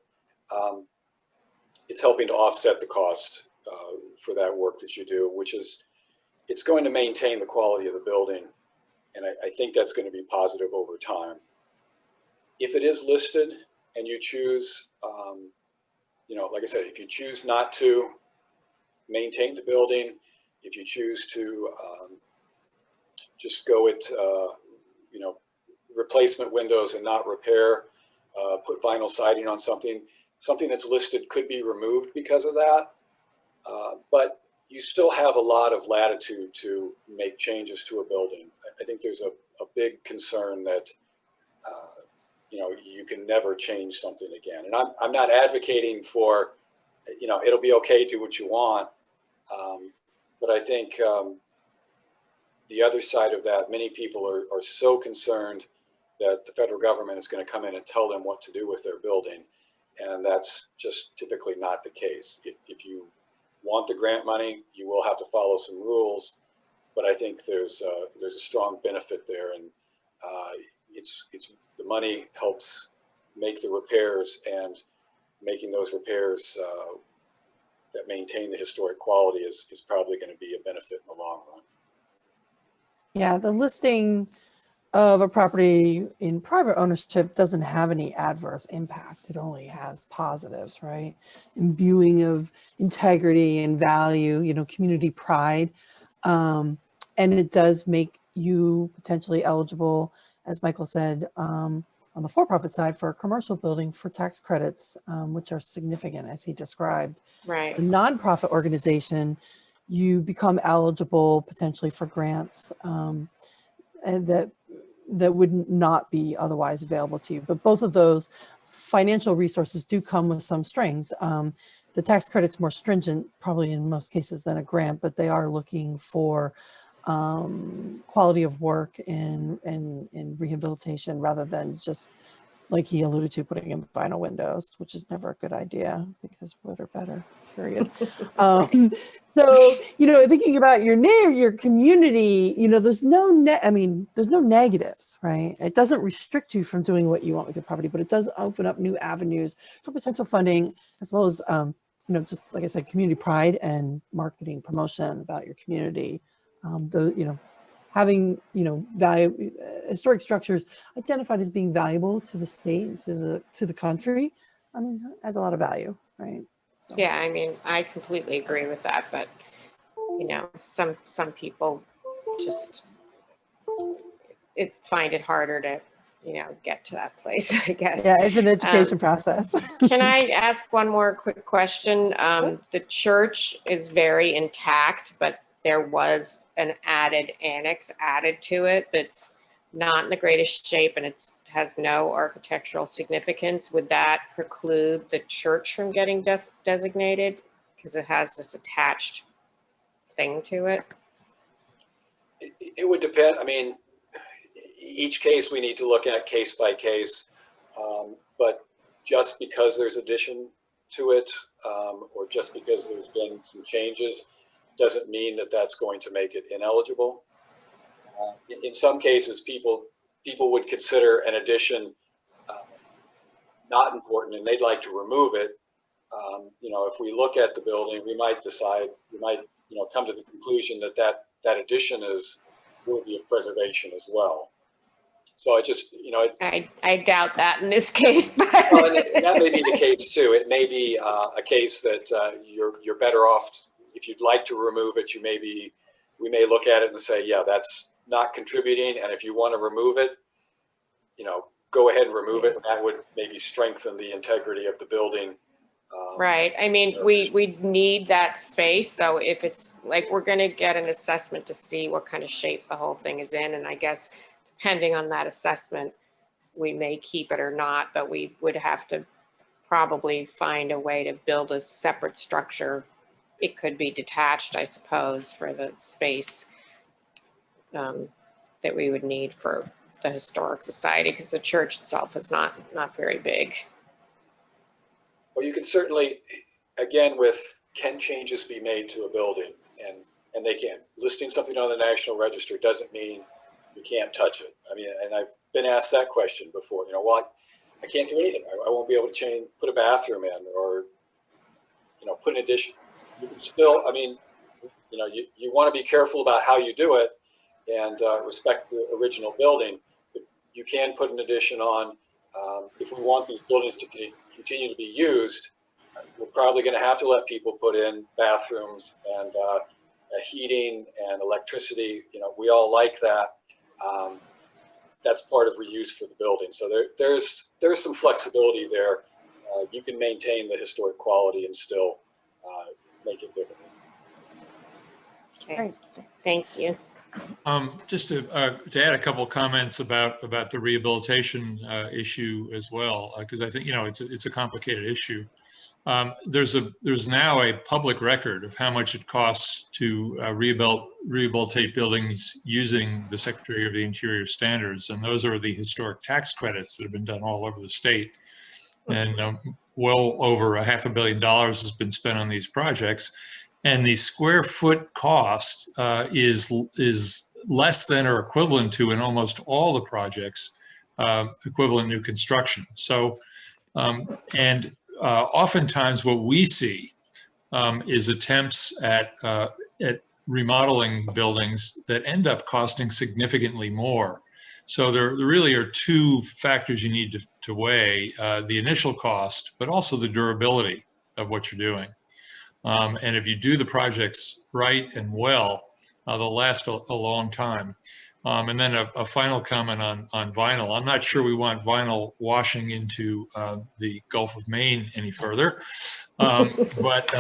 it's helping to offset the cost for that work that you do, which is, it's going to maintain the quality of the building. And I think that's going to be positive over time. If it is listed, and you choose, like I said, if you choose not to maintain the building, if you choose to just go with, replacement windows and not repair, put vinyl siding on something that's listed could be removed because of that. But you still have a lot of latitude to make changes to a building. I think there's a big concern that, you can never change something again. And I'm not advocating for, it'll be okay, do what you want. But I think the other side of that, many people are so concerned that the federal government is going to come in and tell them what to do with their building. And that's just typically not the case. If you want the grant money, you will have to follow some rules. But I think there's a strong benefit there, and it's the money helps make the repairs, and making those repairs that maintain the historic quality is probably going to be a benefit in the long run. Yeah, the listing of a property in private ownership doesn't have any adverse impact. It only has positives, right? Imbuing of integrity and value, community pride. And it does make you potentially eligible, as Michael said, on the for-profit side for a commercial building for tax credits, which are significant, as he described. Right. A nonprofit organization, you become eligible potentially for grants and that would not be otherwise available to you. But both of those financial resources do come with some strings. The tax credit's more stringent, probably in most cases, than a grant, but they are looking for quality of work and rehabilitation rather than just, like he alluded to, putting in vinyl windows, which is never a good idea because wood are better, period. So, thinking about your community, there's no negatives, right? It doesn't restrict you from doing what you want with your property, but it does open up new avenues for potential funding, as well as, just like I said, community pride and marketing promotion about your community. Having, value, historic structures identified as being valuable to the state and to the country, has a lot of value, right? So. Yeah, I completely agree with that, but some people just find it harder to get to that place, I guess. Yeah, it's an education process. Can I ask one more quick question? The church is very intact, but there was an annex added to it that's not in the greatest shape, and it has no architectural significance. Would that preclude the church from getting designated because it has this attached thing to it? It would depend. Each case we need to look at case by case, but just because there's addition to it, or just because there's been some changes, doesn't mean that that's going to make it ineligible. In some cases, people would consider an addition not important, and they'd like to remove it. If we look at the building, we might come to the conclusion that addition is worthy of preservation as well. So it just, I doubt that in this case, but well, and that may be the case too. It may be a case that you're better off. If you'd like to remove it, we may look at it and say, yeah, that's not contributing. And if you want to remove it, go ahead and remove it. And that would maybe strengthen the integrity of the building. Right. We need that space. So if it's like, we're going to get an assessment to see what kind of shape the whole thing is in. And I guess depending on that assessment, we may keep it or not, but we would have to probably find a way to build a separate structure. It could be detached, I suppose, for the space that we would need for the Historic Society, because the church itself is not very big. Well, you can certainly, again, can changes be made to a building? And they can. Listing something on the National Register doesn't mean you can't touch it. And I've been asked that question before. I can't do anything. I won't be able to put a bathroom in, or put an addition. You can still, you want to be careful about how you do it and respect the original building. But you can put an addition on, If we want these buildings to continue to be used, we're probably going to have to let people put in bathrooms and heating and electricity. You know, we all like that. That's part of reuse for the building. So there's some flexibility there. You can maintain the historic quality and still make it livable. Okay, Great. thank you. Just to add a couple of comments about the rehabilitation issue as well, because I think, you know, it's a complicated issue. There's now a public record of how much it costs to rehabilitate buildings using the Secretary of the Interior standards, and those are the historic tax credits that have been done all over the state. And well over $500 million has been spent on these projects, and the square foot cost is less than or equivalent to, in almost all the projects, equivalent new construction. So, oftentimes what we see is attempts at remodeling buildings that end up costing significantly more. So there really are two factors you need to weigh: the initial cost, but also the durability of what you're doing. And if you do the projects right and well, they'll last a long time. And then a final comment on vinyl. I'm not sure we want vinyl washing into the Gulf of Maine any further. But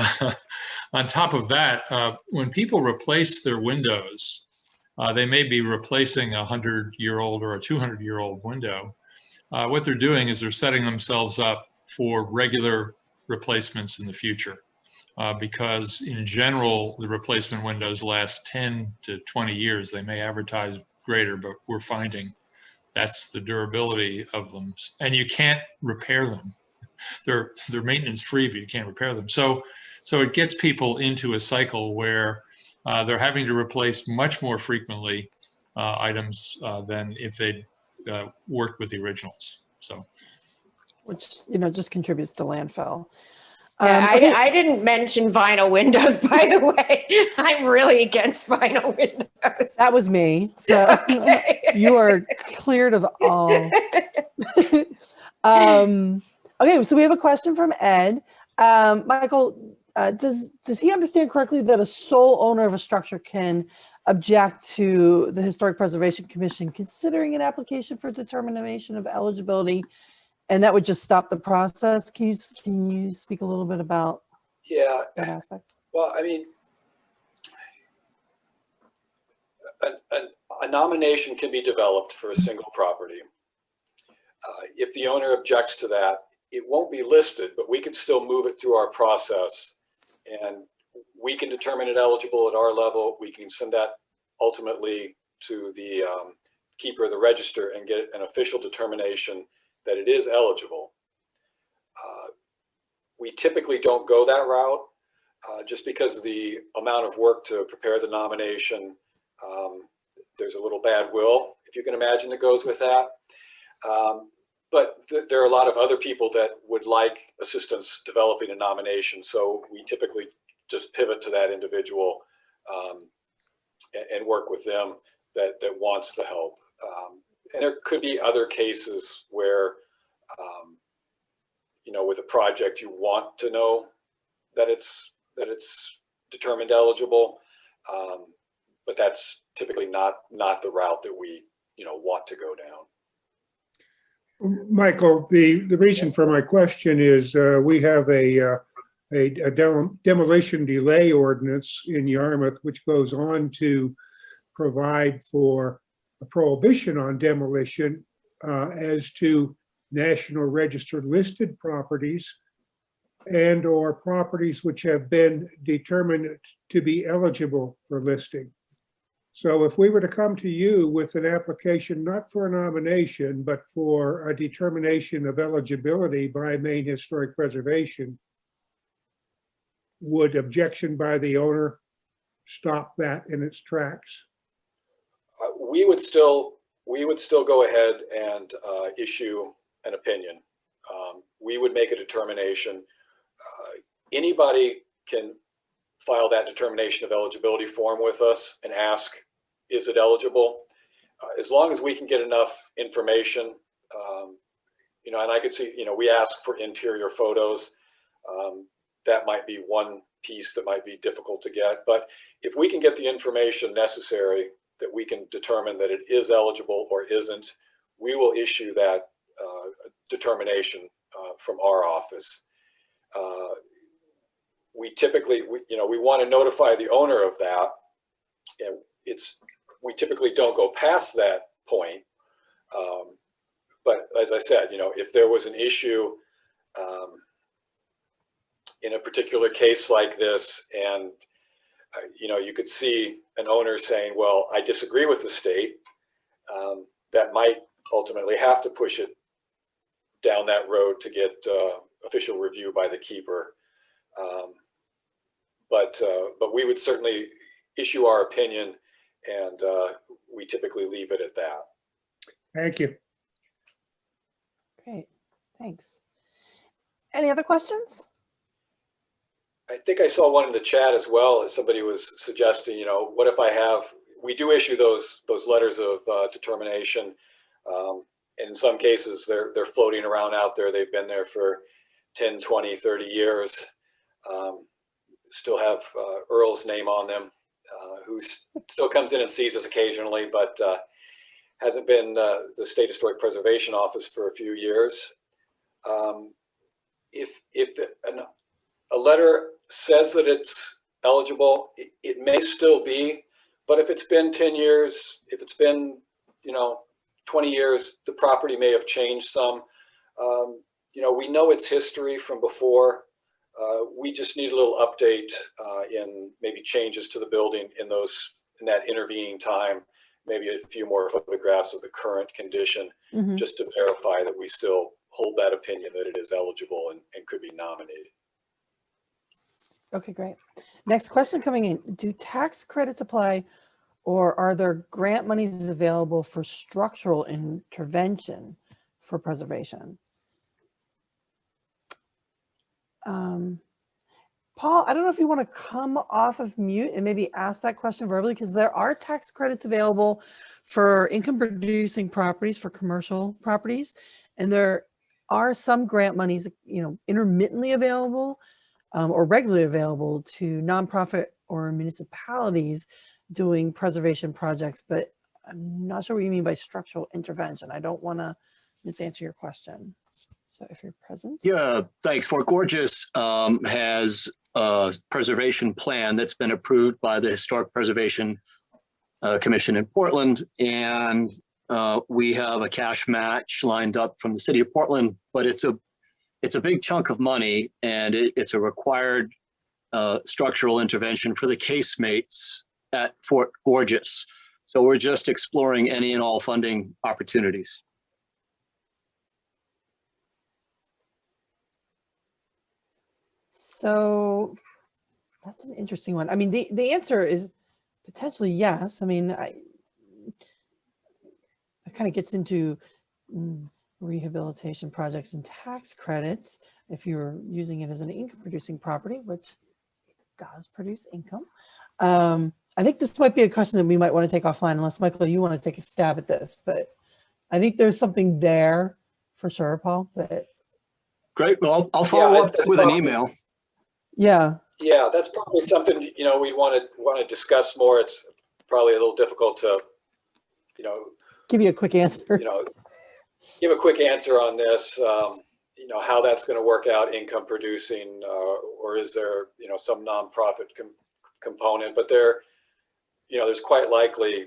on top of that, when people replace their windows, they may be replacing a 100-year-old or a 200-year-old window. What they're doing is they're setting themselves up for regular replacements in the future. Because in general, the replacement windows last 10 to 20 years. They may advertise greater, but we're finding that's the durability of them. And you can't repair them. They're maintenance free, but you can't repair them. So it gets people into a cycle where they're having to replace much more frequently items than if they'd worked with the originals. So, Which, you know, just contributes to landfill. Yeah, Okay. I didn't mention vinyl windows, by the way. I'm really against vinyl windows. That was me. So Okay. you are cleared of all. Okay, so we have a question from Ed. Michael, does he understand correctly that a sole owner of a structure can object to the Historic Preservation Commission considering an application for determination of eligibility, and that would just stop the process? Can you speak a little bit about that aspect? Well, I mean, a nomination can be developed for a single property. If the owner objects to that, it won't be listed, but we can still move it through our process, and we can determine it eligible at our level. We can send that ultimately to the keeper of the register and get an official determination that it is eligible. We typically don't go that route just because of the amount of work to prepare the nomination. There's a little bad will, if you can imagine, that goes with that. But there are a lot of other people that would like assistance developing a nomination. So we typically just pivot to that individual and work with them that wants the help. And there could be other cases where, you know, with a project, you want to know that it's determined eligible, but that's typically not the route that we, you know, want to go down. Michael, the reason for my question is we have a demolition delay ordinance in Yarmouth, which goes on to provide for a prohibition on demolition as to National Register listed properties and or properties which have been determined to be eligible for listing. So if we were to come to you with an application, not for a nomination, but for a determination of eligibility by Maine Historic Preservation, would objection by the owner stop that in its tracks? We would still go ahead and issue an opinion. We would make a determination. Anybody can file that determination of eligibility form with us and ask, is it eligible? As long as we can get enough information and I could see, we ask for interior photos. That might be one piece that might be difficult to get, but if we can get the information necessary that we can determine that it is eligible or isn't, we will issue that determination from our office. We typically, we want to notify the owner of that, and we typically don't go past that point. But as I said, if there was an issue in a particular case like this, and you could see an owner saying, well, I disagree with the state, that might ultimately have to push it down that road to get official review by the keeper. But we would certainly issue our opinion, and we typically leave it at that. Thank you. Great, thanks. Any other questions? I think I saw one in the chat as well, as somebody was suggesting, what if we do issue those letters of determination. And in some cases, they're floating around out there. They've been there for 10, 20, 30 years. Still have Earl's name on them, who still comes in and sees us occasionally, but hasn't been the State Historic Preservation Office for a few years. If a letter says that it's eligible, it may still be, but if it's been 10 years, if it's been, 20 years, the property may have changed some. We know its history from before. We just need a little update in maybe changes to the building in that intervening time, maybe a few more photographs of the current condition, just to verify that we still hold that opinion that it is eligible and could be nominated. Okay, great. Next question coming in. Do tax credits apply, or are there grant monies available for structural intervention for preservation? Paul, I don't know if you want to come off of mute and maybe ask that question verbally, because there are tax credits available for income producing properties, for commercial properties, and there are some grant monies, intermittently available or regularly available to nonprofit or municipalities doing preservation projects, but I'm not sure what you mean by structural intervention. I don't want to misanswer your question. So if you're present. Yeah, thanks. Fort Gorges has a preservation plan that's been approved by the Historic Preservation Commission in Portland, and we have a cash match lined up from the city of Portland, but it's a big chunk of money, and it's a required structural intervention for the casemates at Fort Gorges. So we're just exploring any and all funding opportunities. So that's an interesting one. I mean, the answer is potentially yes. I mean, it kind of gets into rehabilitation projects and tax credits if you're using it as an income producing property, which does produce income. I think this might be a question that we might want to take offline, unless Michael, you want to take a stab at this, but I think there's something there for sure, Paul. But great. Well, I'll follow up with an email. Yeah. Yeah, that's probably something, we want to discuss more. It's probably a little difficult to, give you a quick answer. Give a quick answer on this, how that's going to work out, income producing, or is there, some nonprofit component, but there's quite likely,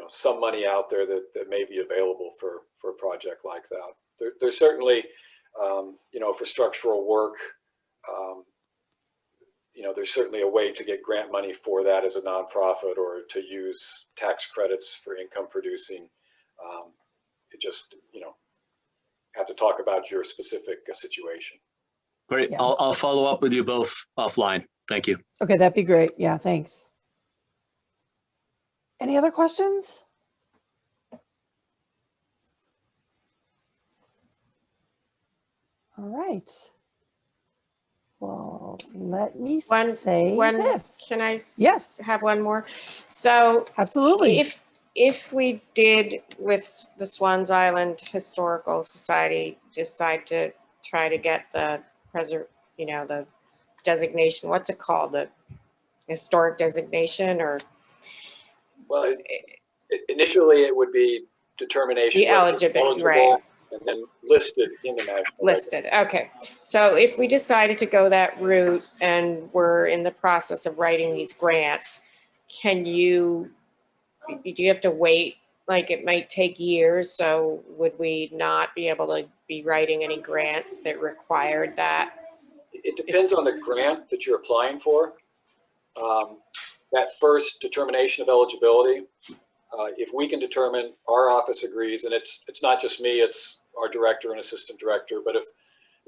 some money out there that may be available for a project like that. There's certainly, for structural work, there's certainly a way to get grant money for that as a nonprofit, or to use tax credits for income producing. It just, have to talk about your specific situation. Great. Yeah. I'll follow up with you both offline. Thank you. Okay, that'd be great. Yeah, thanks. Any other questions? All right. Well, let me say this. Can I Yes. have one more? So Absolutely. if if we did with the Swans Island Historical Society decide to try to get the the designation, what's it called? The historic designation or Well, initially it would be determination. the whether it's eligibility, right? eligible, and then listed in the national Listed. Okay. So if we decided to go that route and we're in the process of writing these grants, do you have to wait? Like it might take years. So would we not be able to be writing any grants that required that? It depends on the grant that you're applying for. That first determination of eligibility, if we can determine, our office agrees, and it's not just me, it's our director and assistant director, but if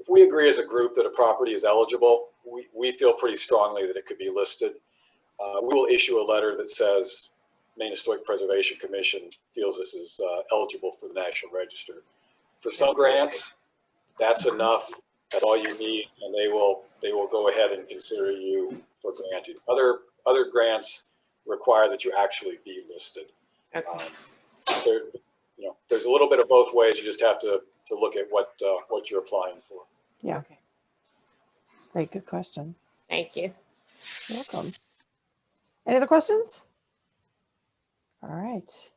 we agree as a group that a property is eligible, we feel pretty strongly that it could be listed. We will issue a letter that says Maine Historic Preservation Commission feels this is eligible for the National Register. For some grants, that's enough. That's all you need, and they will go ahead and consider you for granting. Other grants require that you actually be listed. Okay. There's a little bit of both ways. You just have to look at what you're applying for. Yeah. Okay. Great, good question. Thank you. You're welcome. Any other questions? All right.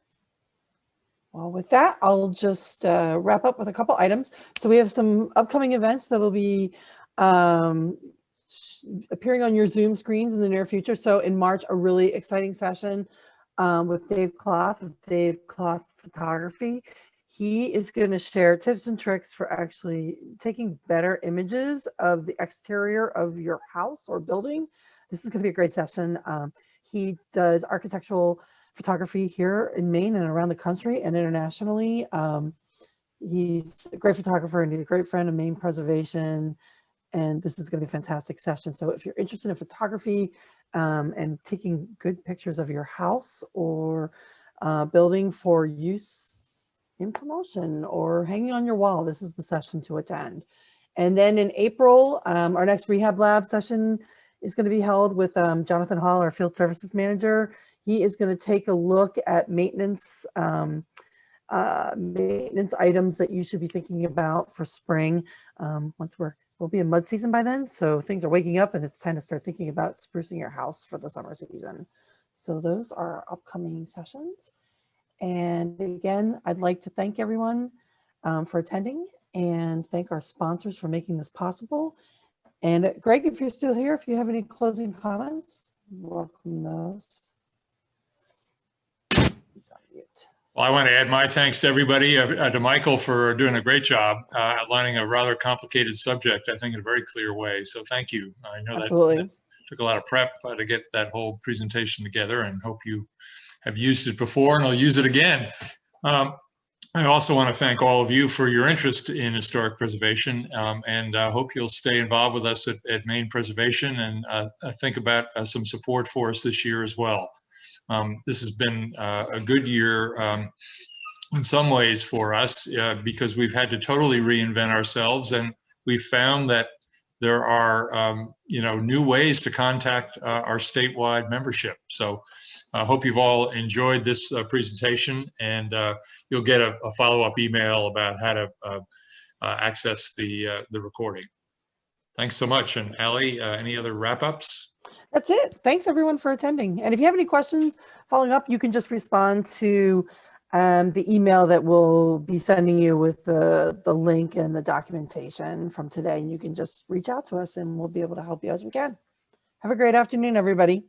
Well, with that, I'll just wrap up with a couple items. So we have some upcoming events that'll be appearing on your Zoom screens in the near future. So in March, a really exciting session with Dave Cloth of Dave Cloth Photography. He is going to share tips and tricks for actually taking better images of the exterior of your house or building. This is going to be a great session. He does architectural photography here in Maine and around the country and internationally. He's a great photographer and he's a great friend of Maine preservation. And this is going to be a fantastic session. So if you're interested in photography and taking good pictures of your house or building for use in promotion or hanging on your wall, this is the session to attend. And then in April, our next Rehab Lab session is going to be held with Jonathan Hall, our field services manager. He is going to take a look at maintenance items that you should be thinking about for spring. We'll be in mud season by then, so things are waking up and it's time to start thinking about sprucing your house for the summer season. So those are our upcoming sessions. And again, I'd like to thank everyone for attending and thank our sponsors for making this possible. And Greg, if you're still here, if you have any closing comments, welcome those. He's on mute. Well, I want to add my thanks to everybody, to Michael for doing a great job outlining a rather complicated subject, I think, in a very clear way. So thank you. I know that took a lot of prep to get that whole presentation together, and hope you have used it before and I'll use it again. I also want to thank all of you for your interest in historic preservation, and hope you'll stay involved with us at Maine Preservation and think about some support for us this year as well. This has been a good year in some ways for us because we've had to totally reinvent ourselves, and we've found that there are new ways to contact our statewide membership. So I hope you've all enjoyed this presentation, and you'll get a follow-up email about how to access the recording. Thanks so much. And Allie, any other wrap-ups? That's it. Thanks everyone for attending. And if you have any questions following up, you can just respond to the email that we'll be sending you with the link and the documentation from today. And you can just reach out to us and we'll be able to help you as we can. Have a great afternoon, everybody.